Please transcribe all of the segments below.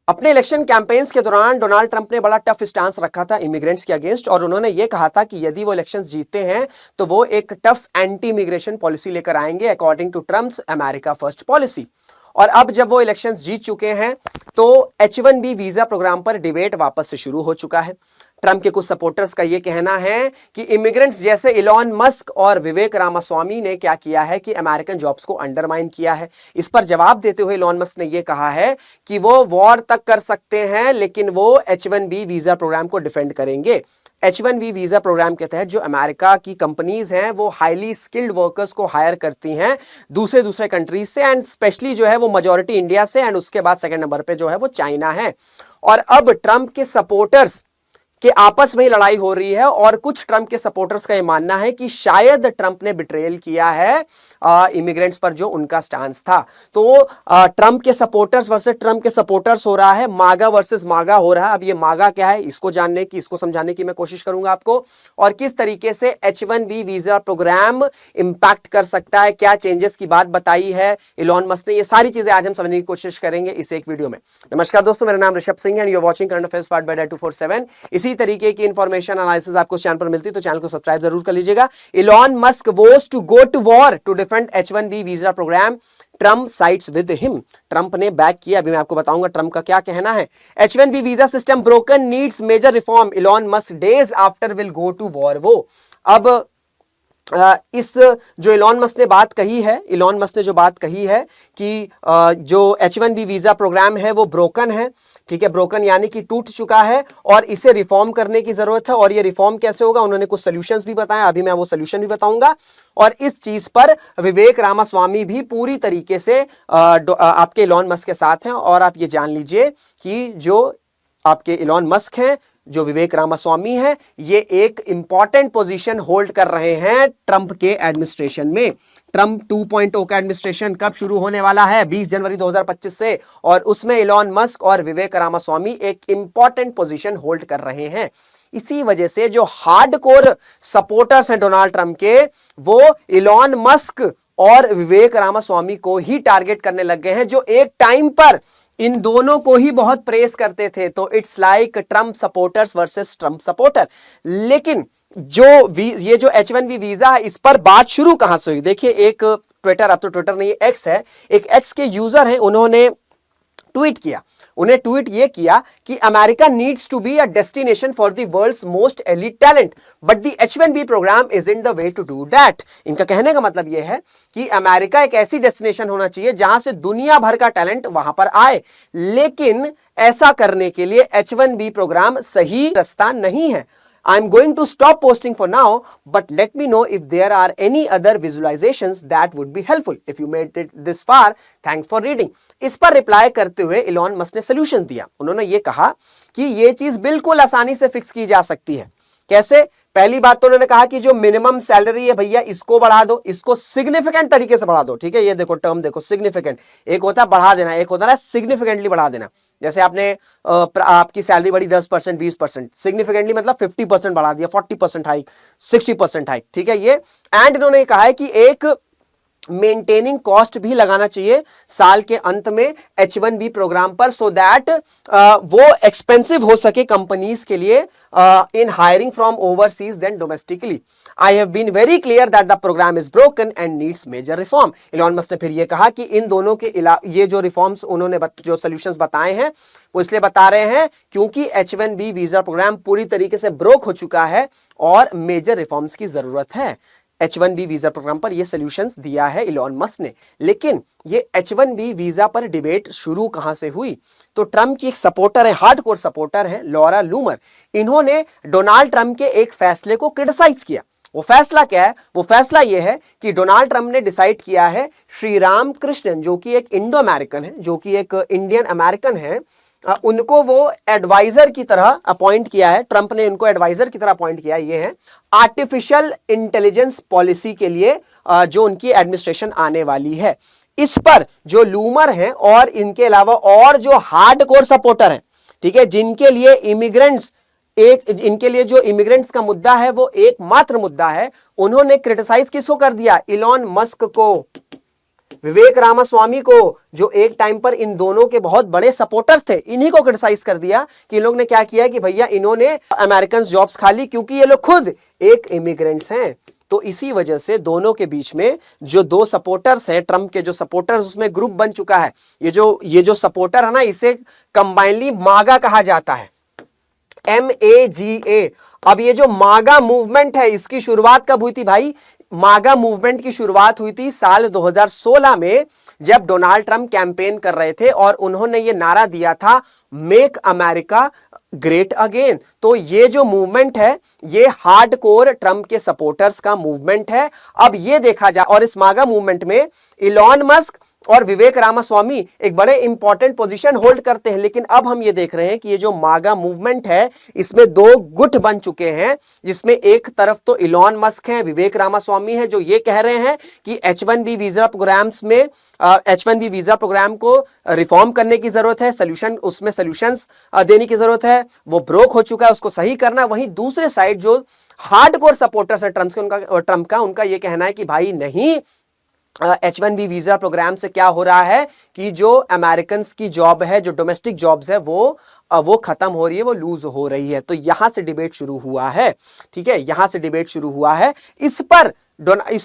अपने election campaigns के दौरान डोनाल्ड ट्रंप ने बड़ा टफ स्टांस रखा था इमिग्रेंट्स के अगेंस्ट, और उन्होंने यह कहा था कि यदि वो इलेक्शंस जीतते हैं तो वो एक टफ एंटी इमिग्रेशन पॉलिसी लेकर आएंगे according to Trump's America first policy. और अब जब वो इलेक्शंस जीत चुके हैं तो H1B वीजा प्रोग्राम पर डिबेट वापस से शुरू हो चुका है। ट्रंप के कुछ सपोर्टर्स का यह कहना है कि इमिग्रेंट्स जैसे इलॉन मस्क और विवेक रामास्वामी ने क्या किया है कि अमेरिकन जॉब्स को अंडरमाइन किया है। इस पर जवाब देते हुए इलॉन मस्क ने यह कहा है कि वो वॉर तक कर सकते हैं लेकिन वो H1B वीजा प्रोग्राम को डिफेंड करेंगे। H1B वीजा प्रोग्राम के तहत जो अमेरिका की कंपनीज हैं वो हाईली स्किल्ड वर्कर्स को हायर करती हैं दूसरे कंट्रीज से, एंड स्पेशली जो है वो मेजॉरिटी इंडिया से, एंड उसके बाद सेकंड नंबर पे जो है वो चाइना है। और अब ट्रंप के सपोर्टर्स कि आपस में ही लड़ाई हो रही है, और कुछ ट्रंप के सपोर्टर्स का यह मानना है कि शायद ट्रंप ने बिट्रेयल किया है इमिग्रेंट्स पर जो उनका स्टांस था। तो ट्रंप के सपोर्टर्स वर्सेस ट्रंप के सपोर्टर्स हो रहा है, मागा वर्सेस मागा हो रहा है। अब ये मागा क्या है इसको जानने की, इसको समझाने की मैं कोशिश करूंगा आपको, और किस तरीके से H1B वीजा प्रोग्राम इंपैक्ट कर सकता है, क्या चेंजेस की बात बताई है इलॉन मस्क ने, ये सारी चीजें आज हम समझने की कोशिश करेंगे इस एक वीडियो में। नमस्कार दोस्तों, मेरा नाम ऋषभ सिंह है and you are watching current affairs part by 247। इसी तरीके की इंफॉर्मेशन एनालिसिस आपको चैनल पर मिलती है तो चैनल को सब्सक्राइब जरूर कर लीजिएगा। Elon Musk was to go to war to defend H1B visa program, Trump sides with him. Trump ने बैक किया, अभी मैं आपको बताऊंगा ट्रंप का क्या कहना है। H1B visa system broken, needs major reform, Elon Musk days after will go to war. वो अब इस जो इलॉन मस्क ने बात कही है, इलॉन मस्क ने जो बात कही है कि जो H1B वीजा प्रोग्राम है वो ब्रोकन है, ठीक है, ब्रोकन यानी कि टूट चुका है और इसे रिफॉर्म करने की जरूरत है। और ये रिफॉर्म कैसे होगा, उन्होंने कुछ सॉल्यूशंस भी बताया, अभी मैं वो सॉल्यूशन भी बताऊंगा। और इस चीज पर विवेक रामास्वामी भी पूरी तरीके से आपके इलॉन मस्क के साथ हैं। और आप ये जान लीजिए कि जो आपके इलॉन मस्क हैं, जो विवेक रामास्वामी है, ये एक इंपॉर्टेंट पोजीशन होल्ड कर रहे हैं ट्रंप के एडमिनिस्ट्रेशन में। ट्रंप 2.0 का एडमिनिस्ट्रेशन कब शुरू होने वाला है, 20 जनवरी 2025 से, और उसमें इलॉन मस्क और विवेक रामास्वामी एक इंपॉर्टेंट पोजीशन होल्ड कर रहे हैं। इसी वजह से जो हार्डकोर सपोर्टर्स हैं डोनाल्ड ट्रंप के, वो इलॉन मस्क और विवेक रामास्वामी को ही टारगेट करने लग गए हैं, जो एक टाइम पर इन दोनों को ही बहुत प्रेस करते थे। तो it's like Trump supporters versus Trump supporter. लेकिन ये जो H1B वीजा है, इस पर बात शुरू कहां से हुई, देखिए एक ट्विटर, अब तो ट्विटर नहीं एक्स है, एक एक्स के यूजर हैं, उन्होंने ट्वीट किया, उन्हें ट्वीट ये किया कि America needs to be a destination for the world's most elite talent but the H1B program is in the way to do that. इनका कहने का मतलब यह है कि अमेरिका एक ऐसी डेस्टिनेशन होना चाहिए जहां से दुनिया भर का टैलेंट वहां पर आए, लेकिन ऐसा करने के लिए H1B प्रोग्राम सही रास्ता नहीं है। I'm going to stop posting for now, but let me know if there are any other visualizations that would be helpful. If you made it this far, thanks for reading. इस पर reply करते हुए Elon Musk ने solution दिया। उन्होंने ये कहा कि ये चीज बिल्कुल आसानी से फिक्स की जा सकती है। कैसे? पहली बात तो उन्होंने कहा कि जो मिनिमम सैलरी है भैया, इसको बढ़ा दो, इसको सिग्निफिकेंट तरीके से बढ़ा दो, ठीक है। ये देखो टर्म देखो, सिग्निफिकेंट, एक होता है बढ़ा देना, एक होता है सिग्निफिकेंटली बढ़ा देना। जैसे आपने आपकी सैलरी बढ़ी 10%, 20%, सिग्निफिकेंटली मतलब 50% बढ़ा दिया, 40% हाइक, 60% हाइक, ठीक है ये। एंड इन्होंने कहा है कि एक मेंटेनिंग कॉस्ट भी लगाना चाहिए साल के अंत में H1B प्रोग्राम पर, सो दैट वो एक्सपेंसिव हो सके कंपनीज के लिए in hiring from overseas than domestically. I have been very clear that the program is broken and needs major reform. Elon Musk ने फिर ये कहा कि इन दोनों के ये जो रिफॉर्म्स उन्होंने जो सोल्यूशंस बताए हैं वो इसलिए बता रहे हैं क्योंकि H1B वीजा प्रोग्राम पूरी तरीके से ब्रोक हो चुका है और मेजर रिफॉर्म्स की जरूरत है। H1B वीजा प्रोग्राम पर ये सॉल्यूशंस दिया है इलॉन मस्क ने। लेकिन ये H1B वीजा पर डिबेट शुरू कहां से हुई, तो ट्रंप की एक सपोर्टर है, हार्डकोर सपोर्टर है, लॉरा लूमर। इन्होंने डोनाल्ड ट्रंप के एक फैसले को क्रिटिसाइज किया। वो फैसला क्या है? वो फैसला ये है कि डोनाल्ड ट्रंप ने डिसाइड किया है श्री राम कृष्णन, जो कि एक इंडो अमेरिकन है, जो कि एक इंडियन अमेरिकन है, उनको वो एडवाइजर की तरह अपॉइंट किया है। ट्रंप ने उनको एडवाइजर की तरह अपॉइंट किया है। ये है आर्टिफिशियल इंटेलिजेंस पॉलिसी के लिए जो उनकी एडमिनिस्ट्रेशन आने वाली है। इस पर जो लूमर हैं और इनके अलावा और जो हार्डकोर सपोर्टर हैं, ठीक है, जिनके लिए इनके लिए जो इमिग्रेंट्स का मुद्दा है वो एकमात्र मुद्दा है, उन्होंने क्रिटिसाइज किसको कर दिया? इलॉन मस्क को। विवेक रामास्वामी को, जो एक टाइम पर इन दोनों के बहुत बड़े सपोर्टर्स थे, इन्हीं को क्रिटिसाइज कर दिया कि इन लोग ने क्या किया कि भैया इन्होंने अमेरिकन जॉब्स खा ली क्योंकि ये लोग खुद एक इमिग्रेंट्स हैं। तो इसी वजह से दोनों के बीच में जो दो सपोर्टर्स हैं, ट्रंप के जो सपोर्टर्स, उसमें ग्रुप बन चुका है। ये जो सपोर्टर है ना, इसे कंबाइनली मागा कहा जाता है, MAGA। अब ये जो मागा मूवमेंट है, इसकी शुरुआत कब हुई थी भाई? मागा मूवमेंट की शुरुआत हुई थी साल 2016 में, जब डोनाल्ड ट्रंप कैंपेन कर रहे थे और उन्होंने ये नारा दिया था, मेक अमेरिका ग्रेट अगेन। तो ये जो मूवमेंट है, ये हार्डकोर ट्रंप के सपोर्टर्स का मूवमेंट है। अब ये देखा जाए, और इस मागा मूवमेंट में इलॉन मस्क और विवेक रामास्वामी एक बड़े इंपॉर्टेंट पोजीशन होल्ड करते हैं। लेकिन अब हम ये देख रहे हैं कि ये जो मागा मूवमेंट है, इसमें दो गुट बन चुके हैं, जिसमें एक तरफ तो इलॉन मस्क हैं, विवेक रामास्वामी हैं, जो ये कह रहे हैं कि H1B वीजा प्रोग्राम्स में H1B वीजा प्रोग्राम को रिफॉर्म करने की जरूरत है, उसमें सॉल्यूशंस देने की जरूरत है, वो ब्रोक हो चुका है, उसको सही करना। वहीं दूसरे साइड जो हार्डकोर सपोर्टर्स है ट्रंप का उनका ये कहना है कि भाई नहीं, H1B वीजा प्रोग्राम से क्या हो रहा है कि जो अमेरिकन की जॉब है, जो डोमेस्टिक जॉब्स है, वो खत्म हो रही है, वो लूज हो रही है। तो यहां से डिबेट शुरू हुआ है, ठीक है, यहां से डिबेट शुरू हुआ है। इस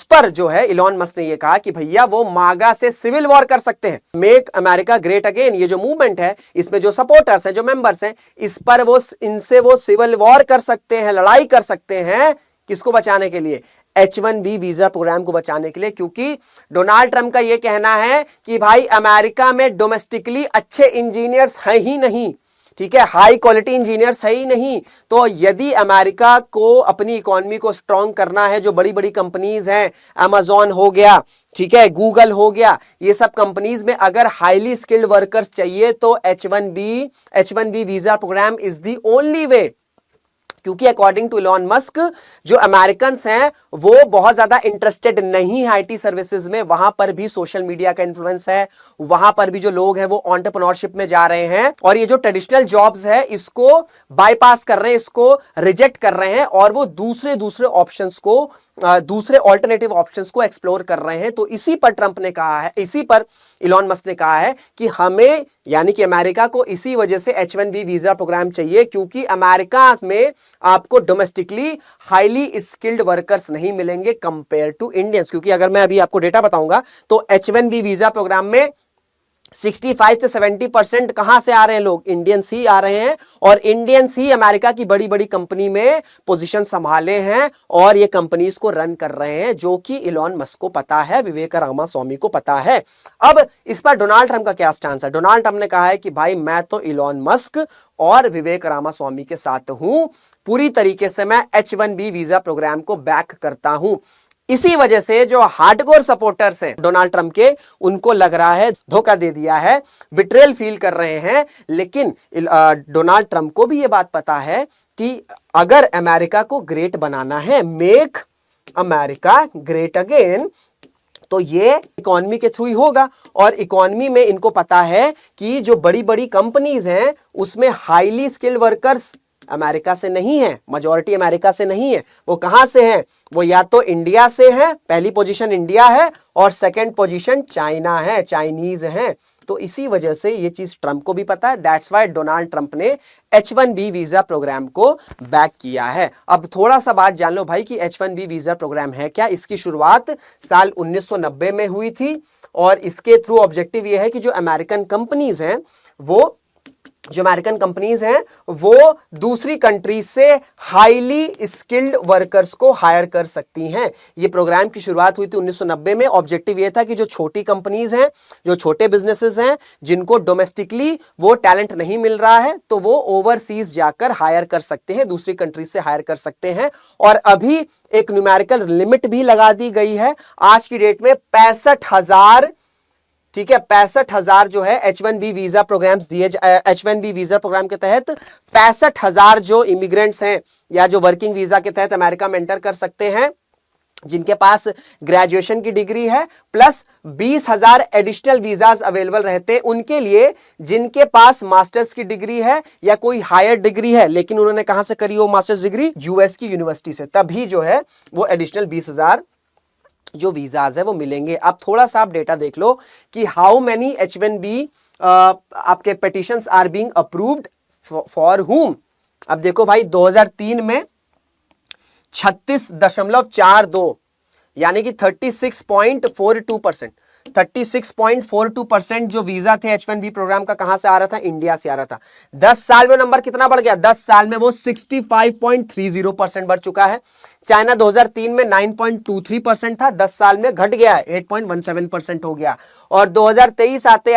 पर जो है इलॉन मस्क ने ये कहा कि भैया वो मागा से सिविल वॉर कर सकते हैं, मेक अमेरिका ग्रेट अगेन। ये जो मूवमेंट है, इसमें जो सपोर्टर्स हैं, जो मेंबर्स हैं, इस पर इनसे वो सिविल वॉर कर सकते हैं, लड़ाई कर सकते हैं। किसको बचाने के लिए? H1B वीजा प्रोग्राम को बचाने के लिए। क्योंकि डोनाल्ड ट्रंप का यह कहना है कि भाई अमेरिका में डोमेस्टिकली अच्छे इंजीनियर्स हैं ही नहीं, ठीक है, हाई क्वालिटी इंजीनियर्स है ही नहीं। तो यदि अमेरिका को अपनी इकोनॉमी को स्ट्रांग करना है, जो बड़ी बड़ी कंपनीज हैं, अमेजॉन हो गया, ठीक है, गूगल हो गया, ये सब कंपनीज में अगर हाईली स्किल्ड वर्कर्स चाहिए तो H1B visa program is the only way. क्योंकि अकॉर्डिंग टू इलॉन मस्क, जो अमेरिकन्स हैं वो बहुत ज्यादा इंटरेस्टेड नहीं है आईटी सर्विसेज में। वहां पर भी सोशल मीडिया का इन्फ्लुएंस है, वहां पर भी जो लोग हैं वो एंटरप्रेन्योरशिप में जा रहे हैं, और ये जो ट्रेडिशनल जॉब्स है इसको बाईपास कर रहे हैं, इसको रिजेक्ट कर रहे हैं, और वो दूसरे ऑप्शंस को, दूसरे ऑल्टरनेटिव ऑप्शंस को एक्सप्लोर कर रहे हैं। तो इसी पर ट्रंप ने कहा है, इसी पर इलॉन मस्क ने कहा है कि हमें, यानी कि अमेरिका को, इसी वजह से H1B वीजा प्रोग्राम चाहिए, क्योंकि अमेरिका में आपको डोमेस्टिकली हाईली स्किल्ड वर्कर्स नहीं मिलेंगे कंपेयर टू इंडियंस। क्योंकि अगर मैं अभी आपको डेटा बताऊंगा तो H1B वीजा प्रोग्राम में 65 से 70% कहां से आ रहे हैं लोग? इंडियंस ही आ रहे हैं, और इंडियंस ही अमेरिका की बड़ी बड़ी कंपनी में पोजीशन संभाले हैं और ये कंपनीज को रन कर रहे हैं, जो कि इलॉन मस्क को पता है, विवेक रामास्वामी को पता है। अब इस पर डोनाल्ड ट्रंप का क्या स्टैंड है? डोनाल्ड ट्रंप ने कहा है कि भाई मैं तो इलॉन मस्क और विवेक रामास्वामी के साथ हूं, पूरी तरीके से मैं H1B वीजा प्रोग्राम को बैक करता हूं। इसी वजह से जो हार्डकोर सपोर्टर्स हैं डोनाल्ड ट्रंप के, उनको लग रहा है धोखा दे दिया है, बिट्रेयल फील कर रहे हैं। लेकिन डोनाल्ड ट्रंप को भी ये बात पता है कि अगर अमेरिका को ग्रेट बनाना है, मेक अमेरिका ग्रेट अगेन, तो ये इकोनॉमी के थ्रू ही होगा। और इकोनॉमी में इनको पता है कि जो बड़ी बड़ी कंपनीज हैं उसमें हाईली स्किल्ड वर्कर्स अमेरिका से नहीं है, मेजॉरिटी अमेरिका से नहीं है। वो कहां से है? वो या तो इंडिया से है, पहली पोजीशन इंडिया है, और सेकंड पोजीशन चाइना है, चाइनीज है। तो इसी वजह से ये चीज ट्रंप को भी पता है, दैट्स वाई डोनाल्ड ट्रंप ने H1B वीजा प्रोग्राम को बैक किया है। अब थोड़ा सा बात जान लो भाई कि H1B वीजा प्रोग्राम है क्या। इसकी शुरुआत साल 1990 में हुई थी, और इसके थ्रू ऑब्जेक्टिव ये है कि जो अमेरिकन कंपनीज हैं वो दूसरी कंट्री से हाईली स्किल्ड वर्कर्स को हायर कर सकती हैं। ये प्रोग्राम की शुरुआत हुई थी 1990 में। ऑब्जेक्टिव ये था कि जो छोटी कंपनीज हैं, जो छोटे बिजनेसेस हैं, जिनको डोमेस्टिकली वो टैलेंट नहीं मिल रहा है, तो वो ओवरसीज जाकर हायर कर सकते हैं, दूसरी कंट्री से हायर कर सकते हैं। और अभी एक न्यूमेरिकल लिमिट भी लगा दी गई है, आज की डेट में 65,000, ठीक है, 65,000 जो है H1B वीजा प्रोग्राम्स दिए, H1B वीजा प्रोग्राम के तहत 65,000 जो इमिग्रेंट्स हैं या जो वर्किंग वीजा के तहत अमेरिका में एंटर कर सकते हैं, जिनके पास ग्रेजुएशन की डिग्री है, प्लस 20,000 एडिशनल वीजाज अवेलेबल रहते हैं उनके लिए जिनके पास मास्टर्स की डिग्री है या कोई हायर डिग्री है। लेकिन उन्होंने कहां से करी वो मास्टर्स डिग्री? यूएस की यूनिवर्सिटी से। तभी जो है वो एडिशनल 20,000 जो वीजाज है वो मिलेंगे। अब थोड़ा सा आप डेटा देख लो कि हाउ मेनी H1B आपके petitions are being approved for whom. अब देखो भाई 2003 में 36.42 यानी कि 36.42%, 36.42% जो वीजा थे H1B प्रोग्राम का कहां से आ रहा था, इंडिया से आ रहा था। 10 साल में नंबर कितना बढ़ गया, 10 साल में वो 65.30% बढ़ चुका है। चाइना 2003 में 9.23% था, 10 साल में घट गया है, 8.17% हो गया। और 2023 आते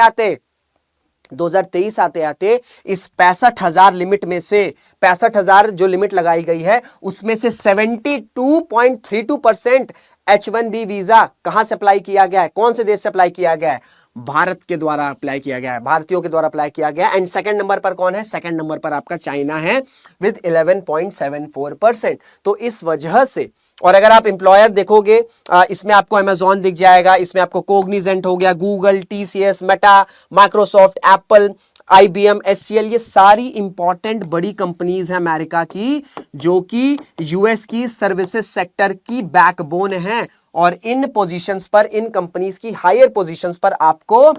आते इस 65,000 लिमिट में से 65,000 जो लिमिट लगाई गई है उसमें से 72.32% H1B वीजा कहां से अप्लाई किया गया है, कौन से देश से अप्लाई किया गया है, भारत के द्वारा अप्लाई किया गया है, भारतीयों के द्वारा अप्लाई किया गया। एंड सेकंड नंबर पर कौन है, सेकंड नंबर पर आपका चाइना है विद 11.74%। तो इस वजह से, और अगर आप एम्प्लॉयर देखोगे इसमें आपको अमेजॉन दिख जाएगा, इसमें आपको कोग्निजेंट हो गया, Google, TCS, Meta, Microsoft, Apple, IBM, HCL, ये सारी इंपॉर्टेंट बड़ी कंपनीज हैं अमेरिका की जो कि यूएस की सर्विसेज सेक्टर की बैकबोन है। और इन पोजीशंस पर, इन कंपनीज की हायर पोजीशंस पर आपको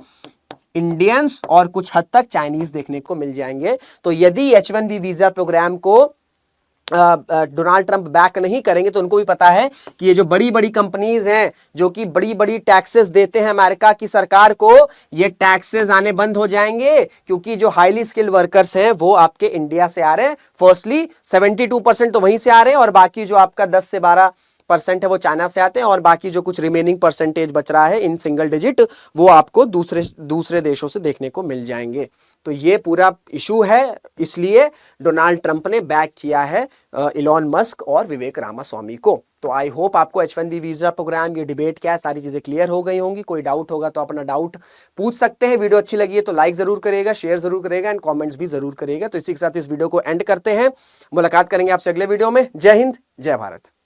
इंडियंस और कुछ हद तक चाइनीज देखने को मिल जाएंगे। तो यदि H1B वीजा प्रोग्राम को डोनाल्ड ट्रंप बैक नहीं करेंगे तो उनको भी पता है कि ये जो बड़ी बड़ी कंपनीज हैं जो कि बड़ी बड़ी टैक्सेस देते हैं अमेरिका की सरकार को, ये टैक्सेस आने बंद हो जाएंगे क्योंकि जो हाईली स्किल्ड वर्कर्स हैं वो आपके इंडिया से आ रहे हैं। फर्स्टली 72% तो वहीं से आ रहे हैं और बाकी जो आपका 10 से 12% है वो चाइना से आते हैं और बाकी जो कुछ रिमेनिंग परसेंटेज बच रहा है इन सिंगल डिजिट वो आपको दूसरे देशों से देखने को मिल जाएंगे। तो ये पूरा इशू है, इसलिए डोनाल्ड ट्रंप ने बैक किया है इलॉन मस्क और विवेक रामास्वामी को। तो आई होप आपको H1B वीजा प्रोग्राम, ये डिबेट क्या है, सारी चीजें क्लियर हो गई होंगी। कोई डाउट होगा तो अपना डाउट पूछ सकते हैं। वीडियो अच्छी लगी है तो लाइक जरूर करेगा, शेयर जरूर करेगा एंड कमेंट्स भी जरूर करेगा। तो इसी के साथ इस वीडियो को एंड करते हैं, मुलाकात करेंगे आपसे अगले वीडियो में। जय हिंद, जय भारत।